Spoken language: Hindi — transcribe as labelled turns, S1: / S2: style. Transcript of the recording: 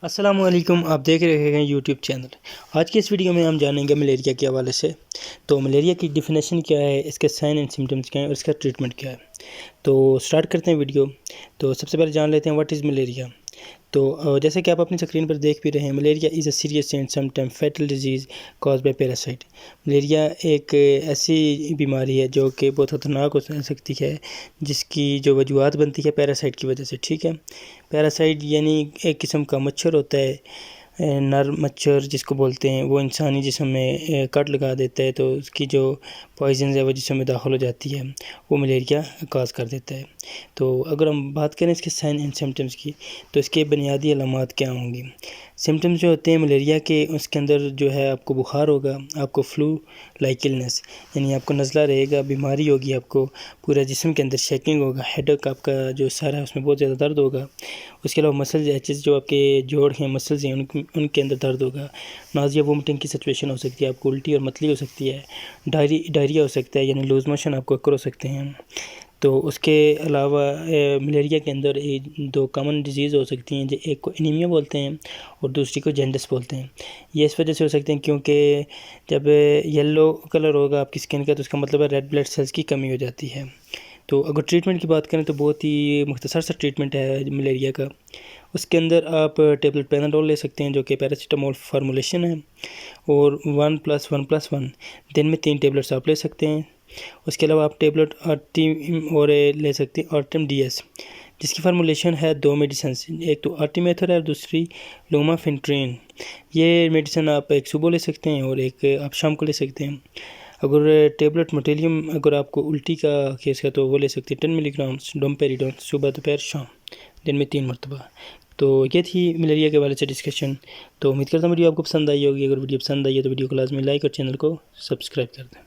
S1: अस्सलाम वालेकुम, आप देख रहे हैं यूट्यूब चैनल। आज की इस वीडियो में हम जानेंगे मलेरिया के हवाले से। तो मलेरिया की डिफिनेशन क्या है, इसके साइन एंड सिम्टम्स क्या हैं और इसका ट्रीटमेंट क्या है। तो स्टार्ट करते हैं वीडियो। तो सबसे पहले जान लेते हैं व्हाट इज़ मलेरिया। तो जैसे कि आप अपनी स्क्रीन पर देख भी रहे हैं, malaria is a serious and sometime fatal disease cause by parasite. Malaria एक ऐसी बीमारी है जो कि बहुत ख़तरनाक हो सकती है, जिसकी जो वजूहत बनती है पैरासाइट की वजह से। ठीक है, पैरासाइट यानी एक किस्म का मच्छर होता है, नर मच्छर जिसको बोलते हैं। वो इंसानी जिस्म में कट लगा देता है, तो उसकी जो पॉइजन है वो जिस्म में दाखिल हो जाती है, वो मलेरिया काज कर देता है। तो अगर हम बात करें इसके साइन एंड सिम्टम्स की, तो इसके बुनियादी अलामात क्या होंगी। सिम्टम्स जो होते हैं मलेरिया के, उसके अंदर जो है आपको बुखार होगा, आपको फ्लू लाइक इलनेस यानी आपको नज़ला रहेगा, बीमारी होगी, आपको पूरा जिस्म के अंदर शेकिंग होगा, हेडेक आपका जो सर है उसमें बहुत ज़्यादा दर्द होगा। उसके अलावा मसल्स एचेस जो आपके जोड़ हैं, मसल्स हैं, उनके अंदर दर्द होगा। नाज़िया वोमिटिंग की सिचुएशन हो सकती है, आपको उल्टी और मतली हो सकती है। डायरिया हो सकता है, यानी लूज़ मोशन आपको अक्कर हो सकते हैं। तो उसके अलावा मलेरिया के अंदर दो कॉमन डिजीज़ हो सकती हैं, जो एक को एनीमिया बोलते हैं और दूसरी को जॉन्डिस बोलते हैं। ये इस वजह से हो सकते हैं क्योंकि जब येलो कलर होगा आपकी स्किन का, तो उसका मतलब है रेड ब्लड सेल्स की कमी हो जाती है। तो अगर ट्रीटमेंट की बात करें तो बहुत ही मुख्तसर सा ट्रीटमेंट है मलेरिया का। उसके अंदर आप टेबलेट पैनाडोल ले सकते हैं, जो कि पैरासीटामोल फार्मूलेशन है, और 1+1+1 दिन में 3 टेबलेट्स आप ले सकते हैं। उसके अलावा आप टेबलेट आर्टिम और ले सकते हैं आर्टिम DS, जिसकी फार्मूलेशन है 2 मेडिसिन, एक तो आर्टिमेथर है और दूसरी लूमाफिन्ट्रेन। ये मेडिसिन आप एक सुबह ले सकते हैं और एक आप शाम को ले सकते हैं। अगर टेबलेट मोटेलियम अगर आपको उल्टी का केस है तो वो ले सकते हैं 10 मिलीग्राम डोमपेरिडोन, सुबह दोपहर शाम, दिन में 3 मरतबा। तो ये थी मलेरिया के बारे से डिस्कशन। तो उम्मीद करता हूँ वीडियो आपको पसंद आई होगी। अगर वीडियो पसंद आई है तो वीडियो को लाजमी लाइक और चैनल को सब्सक्राइब कर दें।